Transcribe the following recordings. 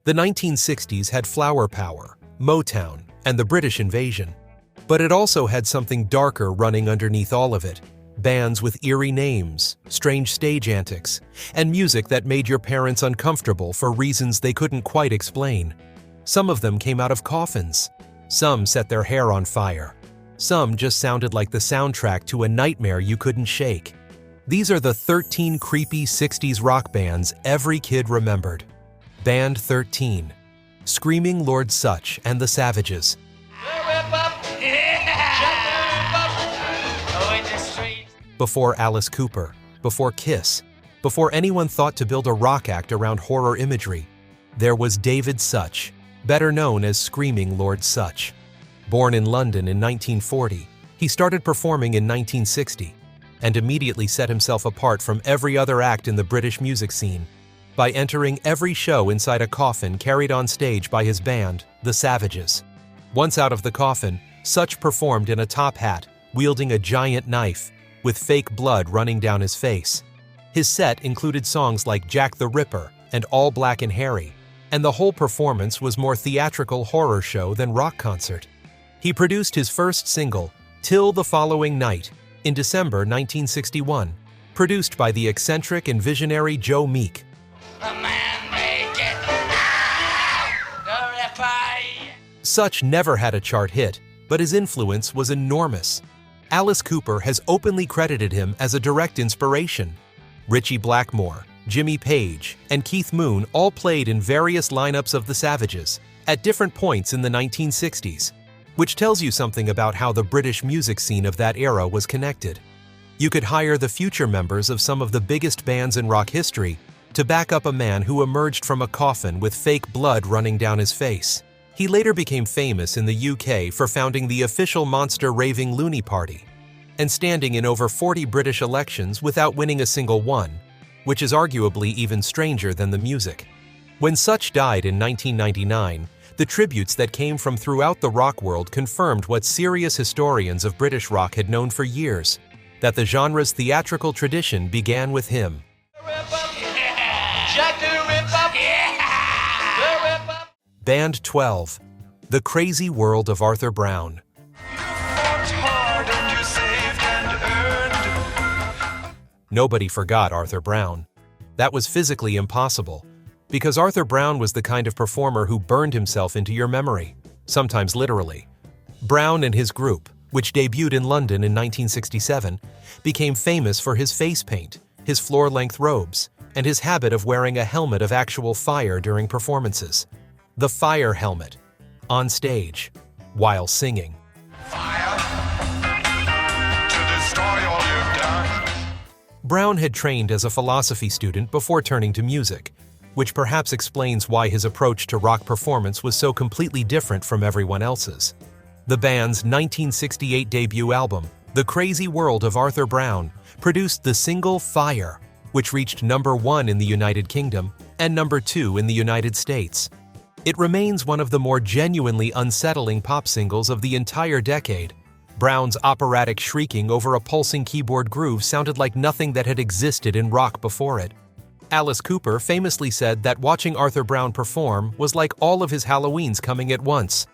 The 1960s had flower power, Motown, and the British invasion. But it also had something darker running underneath all of it. Bands with eerie names, strange stage antics, and music that made your parents uncomfortable for reasons they couldn't quite explain. Some of them came out of coffins. Some set their hair on fire. Some just sounded like the soundtrack to a nightmare you couldn't shake. These are the 13 creepy 60s rock bands every kid remembered. Band 13, Screaming Lord Sutch and the Savages. Before Alice Cooper, before Kiss, before anyone thought to build a rock act around horror imagery, there was David Sutch, better known as Screaming Lord Sutch. Born in London in 1940, he started performing in 1960 and immediately set himself apart from every other act in the British music scene by entering every show inside a coffin carried on stage by his band, the Savages. Once out of the coffin, Sutch performed in a top hat, wielding a giant knife, with fake blood running down his face. His set included songs like Jack the Ripper and All Black and Hairy, and the whole performance was more theatrical horror show than rock concert. He produced his first single, Till the Following Night, in December 1961, produced by the eccentric and visionary Joe Meek. Sutch never had a chart hit, but his influence was enormous. Alice Cooper has openly credited him as a direct inspiration. Ritchie Blackmore, Jimmy Page, and Keith Moon all played in various lineups of the Savages at different points in the 1960s, which tells you something about how the British music scene of that era was connected. You could hire the future members of some of the biggest bands in rock history to back up a man who emerged from a coffin with fake blood running down his face. He later became famous in the UK for founding the official monster raving loony party and standing in over 40 British elections without winning a single one, which is arguably even stranger than the music. When Sutch died in 1999, the tributes that came from throughout the rock world confirmed what serious historians of British rock had known for years, that the genre's theatrical tradition began with him. Band 12, The Crazy World of Arthur Brown. Nobody forgot Arthur Brown. That was physically impossible, because Arthur Brown was the kind of performer who burned himself into your memory, sometimes literally. Brown and his group, which debuted in London in 1967, became famous for his face paint, his floor-length robes, and his habit of wearing a helmet of actual fire during performances. The fire helmet, on stage, while singing. Fire to destroy all you've done. Brown had trained as a philosophy student before turning to music, which perhaps explains why his approach to rock performance was so completely different from everyone else's. The band's 1968 debut album, The Crazy World of Arthur Brown, produced the single Fire, which reached #1 in the United Kingdom and #2 in the United States. It remains one of the more genuinely unsettling pop singles of the entire decade. Brown's operatic shrieking over a pulsing keyboard groove sounded like nothing that had existed in rock before it. Alice Cooper famously said that watching Arthur Brown perform was like all of his Halloweens coming at once.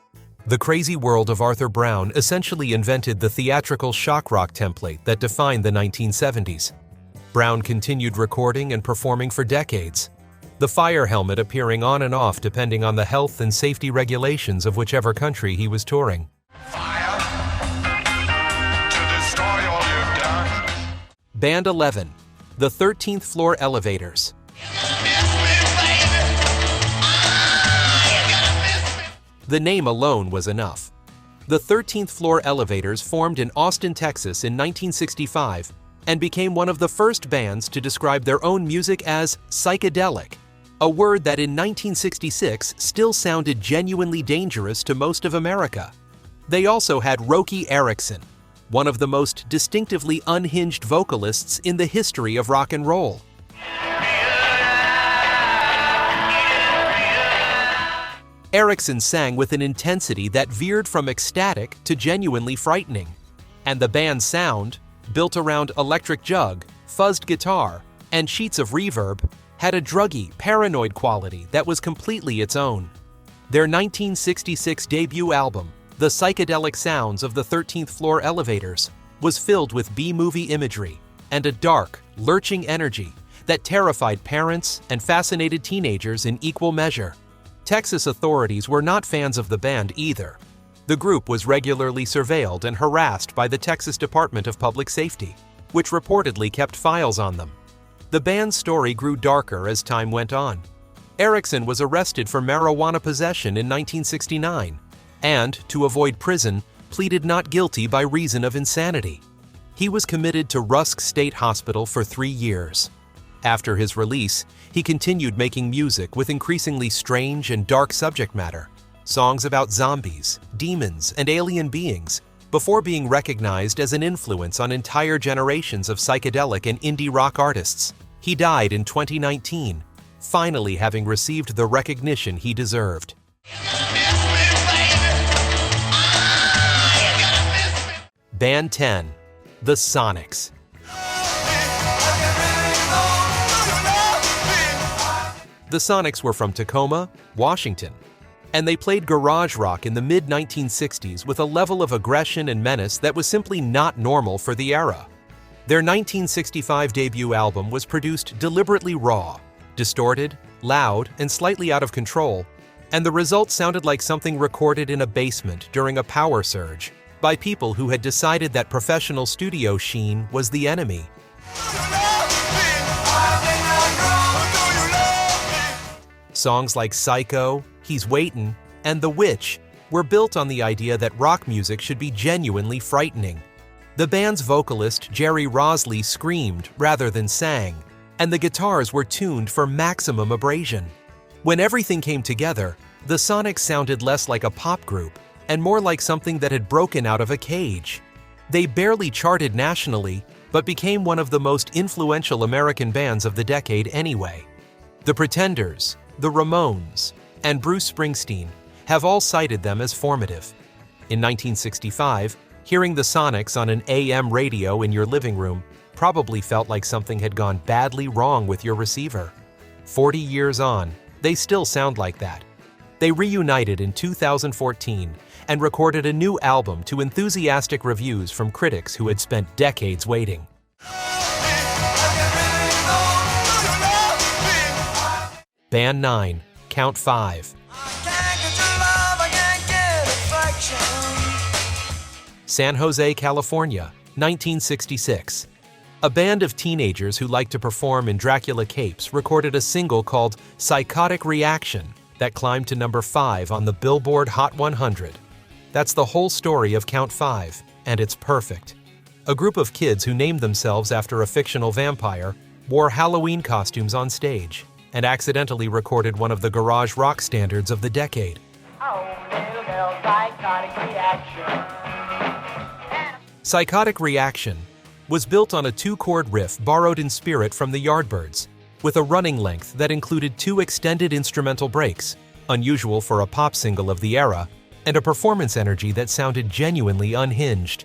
The Crazy World of Arthur Brown essentially invented the theatrical shock rock template that defined the 1970s. Brown continued recording and performing for decades, the fire helmet appearing on and off depending on the health and safety regulations of whichever country he was touring. Fire to destroy all you've done. Band 11, The 13th Floor Elevators. The name alone was enough. The 13th Floor Elevators formed in Austin, Texas in 1965 and became one of the first bands to describe their own music as psychedelic, a word that in 1966 still sounded genuinely dangerous to most of America. They also had Roky Erickson, one of the most distinctively unhinged vocalists in the history of rock and roll. Erickson sang with an intensity that veered from ecstatic to genuinely frightening, and the band's sound, built around electric jug, fuzzed guitar, and sheets of reverb, had a druggy, paranoid quality that was completely its own. Their 1966 debut album, The Psychedelic Sounds of the 13th Floor Elevators, was filled with B-movie imagery and a dark, lurching energy that terrified parents and fascinated teenagers in equal measure. Texas authorities were not fans of the band either. The group was regularly surveilled and harassed by the Texas Department of Public Safety, which reportedly kept files on them. The band's story grew darker as time went on. Erickson was arrested for marijuana possession in 1969 and, to avoid prison, pleaded not guilty by reason of insanity. He was committed to Rusk State Hospital for 3 years. After his release, he continued making music with increasingly strange and dark subject matter, songs about zombies, demons, and alien beings, before being recognized as an influence on entire generations of psychedelic and indie rock artists. He died in 2019, finally having received the recognition he deserved. Band 10, The Sonics. The Sonics were from Tacoma, Washington, and they played garage rock in the mid-1960s with a level of aggression and menace that was simply not normal for the era. Their 1965 debut album was produced deliberately raw, distorted, loud, and slightly out of control, and the result sounded like something recorded in a basement during a power surge by people who had decided that professional studio sheen was the enemy. Songs like Psycho, He's Waitin', and The Witch were built on the idea that rock music should be genuinely frightening. The band's vocalist, Jerry Rosley, screamed rather than sang, and the guitars were tuned for maximum abrasion. When everything came together, the Sonics sounded less like a pop group and more like something that had broken out of a cage. They barely charted nationally, but became one of the most influential American bands of the decade anyway. The Pretenders, the Ramones, and Bruce Springsteen have all cited them as formative. In 1965, hearing the Sonics on an AM radio in your living room probably felt like something had gone badly wrong with your receiver. 40 years on, they still sound like that. They reunited in 2014 and recorded a new album to enthusiastic reviews from critics who had spent decades waiting. Band 9, Count 5. San Jose, California, 1966. A band of teenagers who liked to perform in Dracula capes recorded a single called Psychotic Reaction that climbed to number 5 on the Billboard Hot 100. That's the whole story of Count 5, and it's perfect. A group of kids who named themselves after a fictional vampire wore Halloween costumes on stage and accidentally recorded one of the garage rock standards of the decade. Psychotic Reaction was built on a 2-chord riff borrowed in spirit from the Yardbirds, with a running length that included 2 extended instrumental breaks, unusual for a pop single of the era, and a performance energy that sounded genuinely unhinged.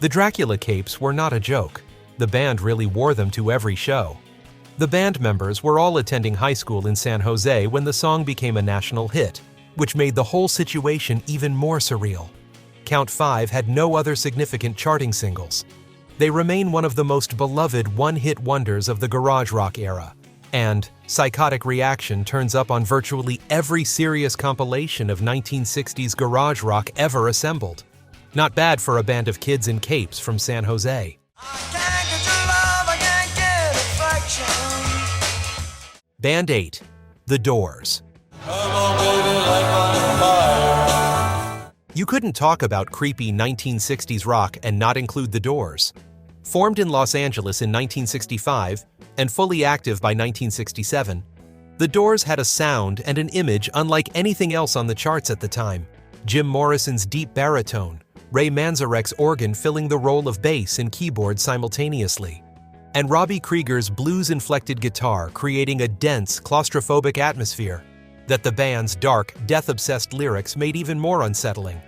The Dracula capes were not a joke. The band really wore them to every show. The band members were all attending high school in San Jose when the song became a national hit, which made the whole situation even more surreal. Count 5 had no other significant charting singles. They remain one of the most beloved one-hit wonders of the garage rock era, and Psychotic Reaction turns up on virtually every serious compilation of 1960s garage rock ever assembled. Not bad for a band of kids in capes from San Jose. Band 8, The Doors. You couldn't talk about creepy 1960s rock and not include The Doors. Formed in Los Angeles in 1965 and fully active by 1967, The Doors had a sound and an image unlike anything else on the charts at the time. Jim Morrison's deep baritone, Ray Manzarek's organ filling the role of bass and keyboard simultaneously, and Robbie Krieger's blues-inflected guitar creating a dense, claustrophobic atmosphere that the band's dark, death-obsessed lyrics made even more unsettling.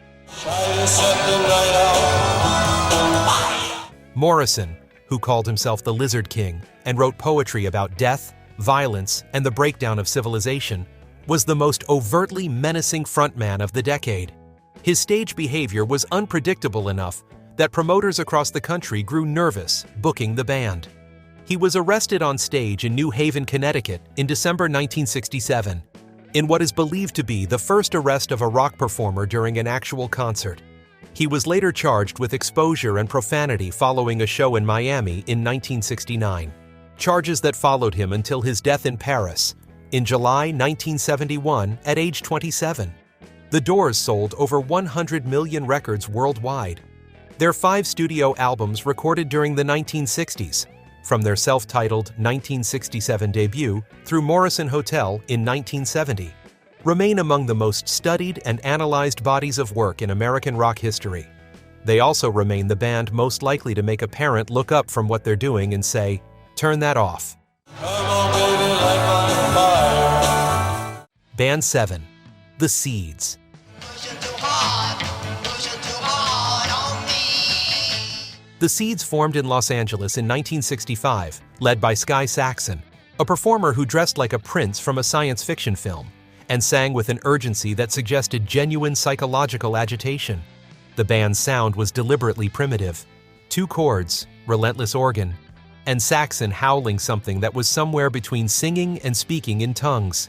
Morrison, who called himself the Lizard King and wrote poetry about death, violence, and the breakdown of civilization, was the most overtly menacing frontman of the decade. His stage behavior was unpredictable enough that promoters across the country grew nervous booking the band. He was arrested on stage in New Haven, Connecticut in December 1967, in what is believed to be the first arrest of a rock performer during an actual concert. He was later charged with exposure and profanity following a show in Miami in 1969, charges that followed him until his death in Paris in July 1971 at age 27. The Doors sold over 100 million records worldwide. Their 5 studio albums recorded during the 1960s, from their self-titled 1967 debut through Morrison Hotel in 1970, remain among the most studied and analyzed bodies of work in American rock history. They also remain the band most likely to make a parent look up from what they're doing and say, "Turn that off." Band 7. The Seeds. The Seeds formed in Los Angeles in 1965, led by Sky Saxon, a performer who dressed like a prince from a science fiction film, and sang with an urgency that suggested genuine psychological agitation. The band's sound was deliberately primitive: 2 chords, relentless organ, and Saxon howling something that was somewhere between singing and speaking in tongues.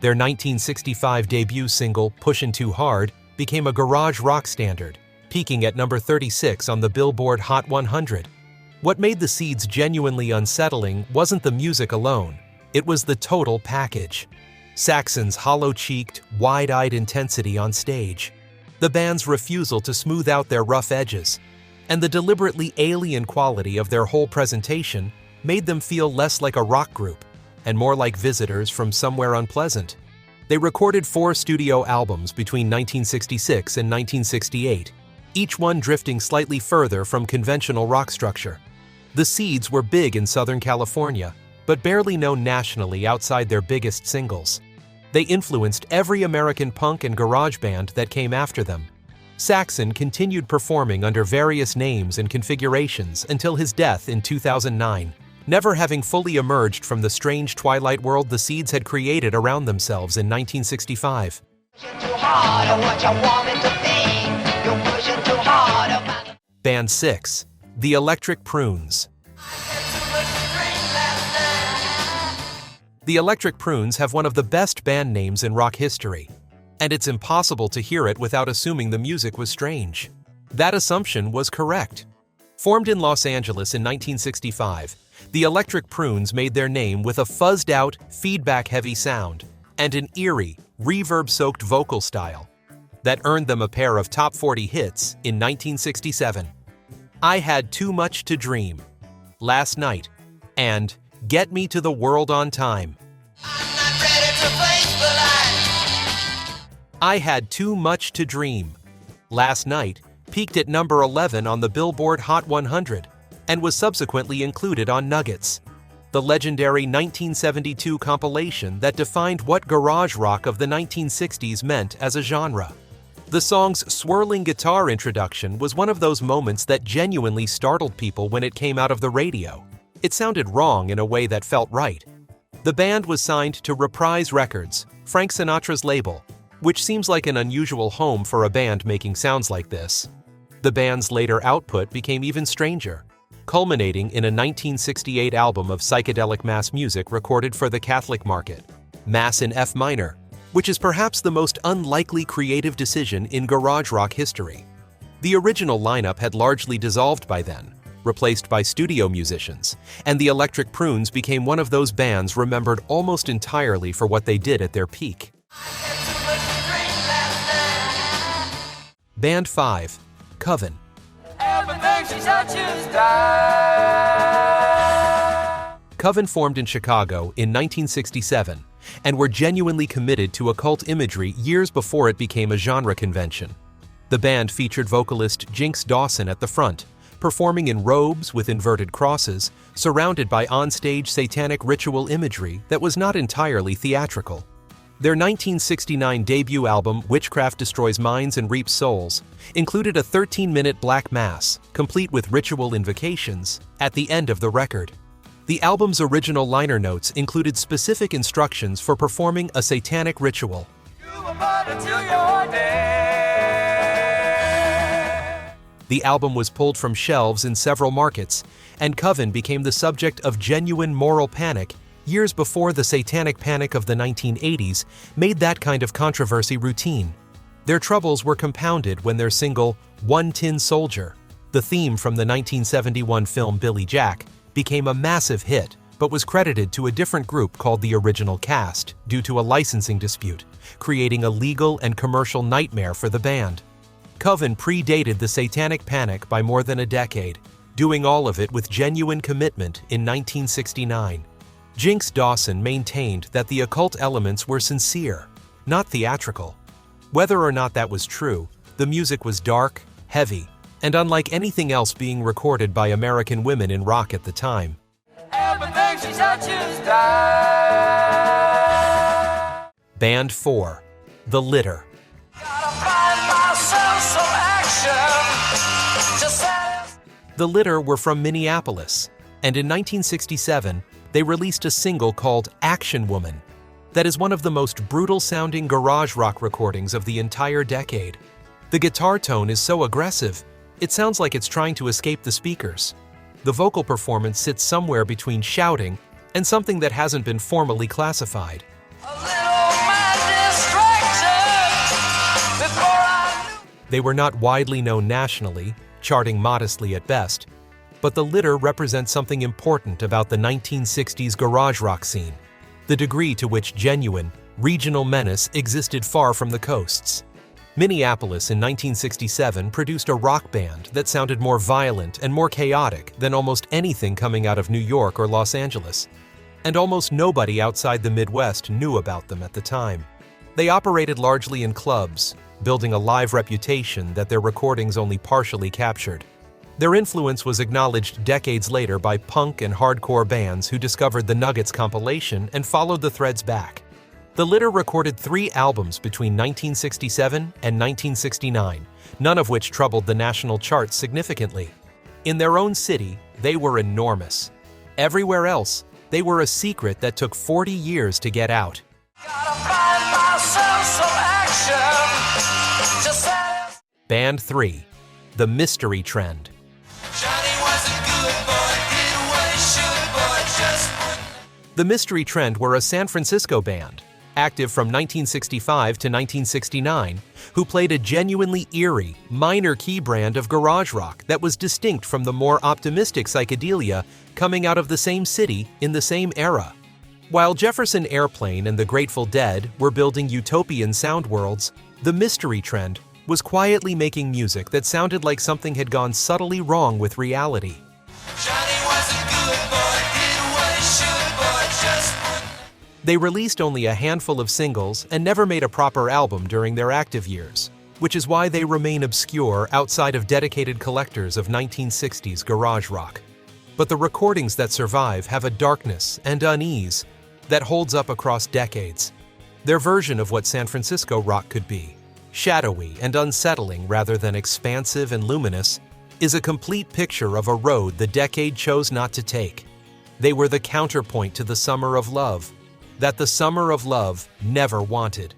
Their 1965 debut single, "Pushin' Too Hard," became a garage rock standard, peaking at number 36 on the Billboard Hot 100. What made the Seeds genuinely unsettling wasn't the music alone, it was the total package. Saxon's hollow-cheeked, wide-eyed intensity on stage, the band's refusal to smooth out their rough edges, and the deliberately alien quality of their whole presentation made them feel less like a rock group and more like visitors from somewhere unpleasant. They recorded 4 studio albums between 1966 and 1968, each one drifting slightly further from conventional rock structure. The Seeds were big in Southern California, but barely known nationally outside their biggest singles. They influenced every American punk and garage band that came after them. Saxon continued performing under various names and configurations until his death in 2009. Never having fully emerged from the strange twilight world the Seeds had created around themselves in 1965. Band 6. The Electric Prunes. The Electric Prunes have one of the best band names in rock history, and it's impossible to hear it without assuming the music was strange. That assumption was correct. Formed in Los Angeles in 1965, the Electric Prunes made their name with a fuzzed-out, feedback-heavy sound and an eerie, reverb-soaked vocal style that earned them a pair of top 40 hits in 1967. "I Had Too Much to Dream," "Last Night," and "Get Me to the World on Time." "I Had Too Much to Dream," "Last Night" peaked at number 11 on the Billboard Hot 100 and was subsequently included on Nuggets, the legendary 1972 compilation that defined what garage rock of the 1960s meant as a genre. The song's swirling guitar introduction was one of those moments that genuinely startled people when it came out of the radio. It sounded wrong in a way that felt right. The band was signed to Reprise Records, Frank Sinatra's label, which seems like an unusual home for a band making sounds like this. The band's later output became even stranger, culminating in a 1968 album of psychedelic mass music recorded for the Catholic market, Mass in F minor, which is perhaps the most unlikely creative decision in garage rock history. The original lineup had largely dissolved by then, replaced by studio musicians, and the Electric Prunes became one of those bands remembered almost entirely for what they did at their peak. Band 5. Coven. Coven formed in Chicago in 1967 and were genuinely committed to occult imagery years before it became a genre convention. The band featured vocalist Jinx Dawson at the front, performing in robes with inverted crosses, surrounded by onstage satanic ritual imagery that was not entirely theatrical. Their 1969 debut album, Witchcraft Destroys Minds and Reaps Souls, included a 13-minute Black Mass, complete with ritual invocations, at the end of the record. The album's original liner notes included specific instructions for performing a satanic ritual. The album was pulled from shelves in several markets, and Coven became the subject of genuine moral panic years before the satanic panic of the 1980s made that kind of controversy routine. Their troubles were compounded when their single, One Tin Soldier, the theme from the 1971 film Billy Jack, became a massive hit, but was credited to a different group called the Original Cast due to a licensing dispute, creating a legal and commercial nightmare for the band. Coven predated the Satanic Panic by more than a decade, doing all of it with genuine commitment in 1969. Jinx Dawson maintained that the occult elements were sincere, not theatrical. Whether or not that was true, the music was dark, heavy, and unlike anything else being recorded by American women in rock at the time. Band 4, The Litter. The Litter were from Minneapolis, and in 1967, they released a single called Action Woman. That is one of the most brutal-sounding garage rock recordings of the entire decade. The guitar tone is so aggressive, it sounds like it's trying to escape the speakers. The vocal performance sits somewhere between shouting and something that hasn't been formally classified. They were not widely known nationally, charting modestly at best, but The Litter represents something important about the 1960s garage rock scene, the degree to which genuine, regional menace existed far from the coasts. Minneapolis in 1967 produced a rock band that sounded more violent and more chaotic than almost anything coming out of New York or Los Angeles, and almost nobody outside the Midwest knew about them at the time. They operated largely in clubs, building a live reputation that their recordings only partially captured. Their influence was acknowledged decades later by punk and hardcore bands who discovered the Nuggets compilation and followed the threads back. The Litter recorded 3 albums between 1967 and 1969, none of which troubled the national charts significantly. In their own city, they were enormous. Everywhere else, they were a secret that took 40 years to get out. Band 3, The Mystery Trend. The Mystery Trend were a San Francisco band, active from 1965 to 1969, who played a genuinely eerie, minor key brand of garage rock that was distinct from the more optimistic psychedelia coming out of the same city in the same era. While Jefferson Airplane and the Grateful Dead were building utopian sound worlds, the Mystery Trend was quietly making music that sounded like something had gone subtly wrong with reality. They released only a handful of singles and never made a proper album during their active years, which is why they remain obscure outside of dedicated collectors of 1960s garage rock. But the recordings that survive have a darkness and unease that holds up across decades. Their version of what San Francisco rock could be, shadowy and unsettling rather than expansive and luminous, is a complete picture of a road the decade chose not to take. They were the counterpoint to the summer of love, that the summer of love never wanted.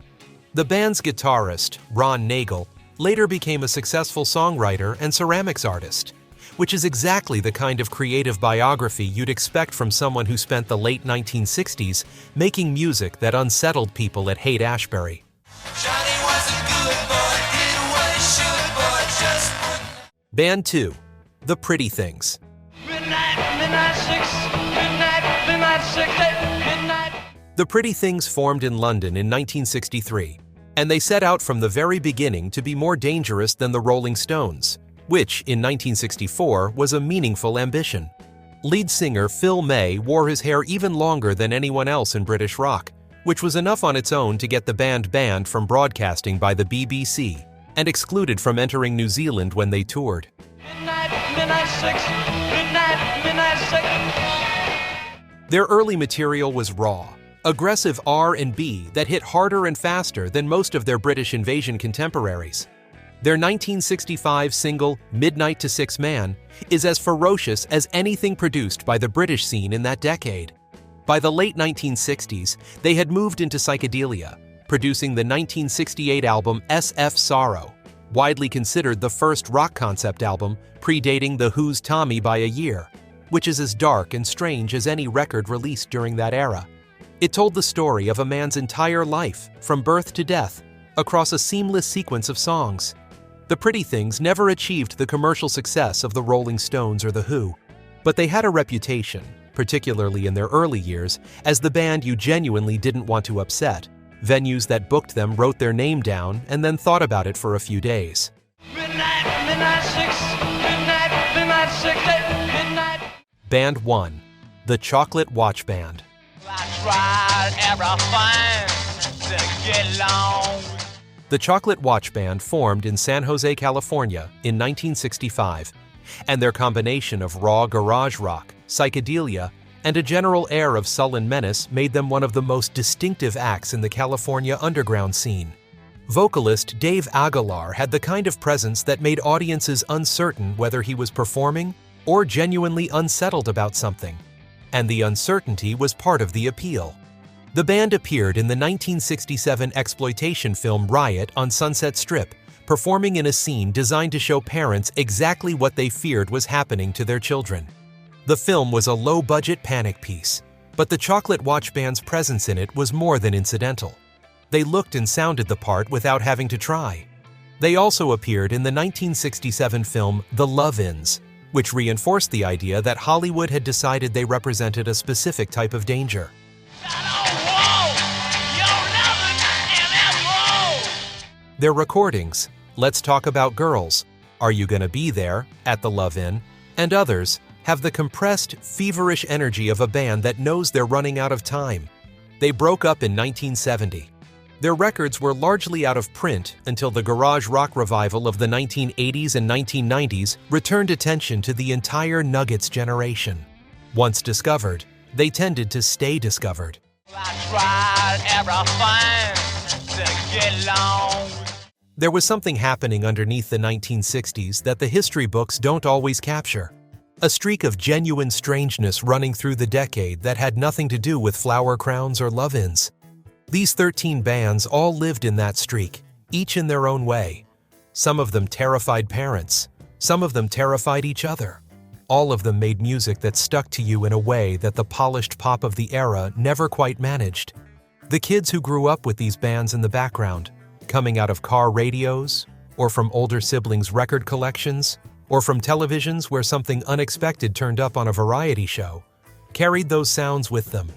The band's guitarist, Ron Nagel, later became a successful songwriter and ceramics artist, which is exactly the kind of creative biography you'd expect from someone who spent the late 1960s making music that unsettled people at Haight-Ashbury. Band 2, The Pretty Things. The Pretty Things formed in London in 1963, and they set out from the very beginning to be more dangerous than the Rolling Stones, which, in 1964, was a meaningful ambition. Lead singer Phil May wore his hair even longer than anyone else in British rock, which was enough on its own to get the band banned from broadcasting by the BBC and excluded from entering New Zealand when they toured. Their early material was raw, aggressive R&B that hit harder and faster than most of their British invasion contemporaries. Their 1965 single, Midnight to Six Man, is as ferocious as anything produced by the British scene in that decade. By the late 1960s, they had moved into psychedelia, producing the 1968 album SF Sorrow, widely considered the first rock concept album, predating The Who's Tommy by a year, which is as dark and strange as any record released during that era. It told the story of a man's entire life, from birth to death, across a seamless sequence of songs. The Pretty Things never achieved the commercial success of the Rolling Stones or The Who, but they had a reputation, particularly in their early years, as the band you genuinely didn't want to upset. Venues that booked them wrote their name down and then thought about it for a few days. Midnight 6, midnight. Band 1, the Chocolate Watchband. I tried everything to get along. The Chocolate Watchband formed in San Jose, California in 1965, and their combination of raw garage rock, psychedelia, and a general air of sullen menace made them one of the most distinctive acts in the California underground scene. Vocalist Dave Aguilar had the kind of presence that made audiences uncertain whether he was performing or genuinely unsettled about something, and the uncertainty was part of the appeal. The band appeared in the 1967 exploitation film Riot on Sunset Strip, performing in a scene designed to show parents exactly what they feared was happening to their children. The film was a low-budget panic piece, but the Chocolate Watchband's presence in it was more than incidental. They looked and sounded the part without having to try. They also appeared in the 1967 film The Love-Ins, which reinforced the idea that Hollywood had decided they represented a specific type of danger. Their recordings, Let's Talk About Girls, Are You Gonna Be There, At the Love-In, and others, have the compressed, feverish energy of a band that knows they're running out of time. They broke up in 1970. Their records were largely out of print until the garage rock revival of the 1980s and 1990s returned attention to the entire Nuggets generation. Once discovered, they tended to stay discovered. I tried everything to get along. There was something happening underneath the 1960s that the history books don't always capture. A streak of genuine strangeness running through the decade that had nothing to do with flower crowns or love-ins. These 13 bands all lived in that streak, each in their own way. Some of them terrified parents. Some of them terrified each other. All of them made music that stuck to you in a way that the polished pop of the era never quite managed. The kids who grew up with these bands in the background, coming out of car radios, or from older siblings' record collections, or from televisions where something unexpected turned up on a variety show, carried those sounds with them.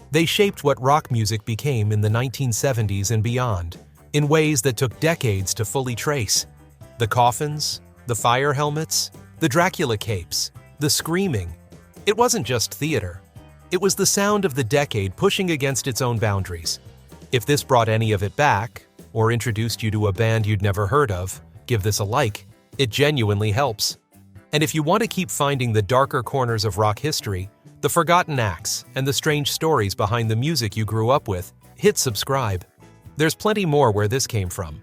They shaped what rock music became in the 1970s and beyond, in ways that took decades to fully trace. The coffins, the fire helmets, the Dracula capes, the screaming. It wasn't just theater. It was the sound of the decade pushing against its own boundaries. If this brought any of it back, or introduced you to a band you'd never heard of, give this a like. It genuinely helps. And if you want to keep finding the darker corners of rock history, the forgotten acts, and the strange stories behind the music you grew up with, hit subscribe. There's plenty more where this came from.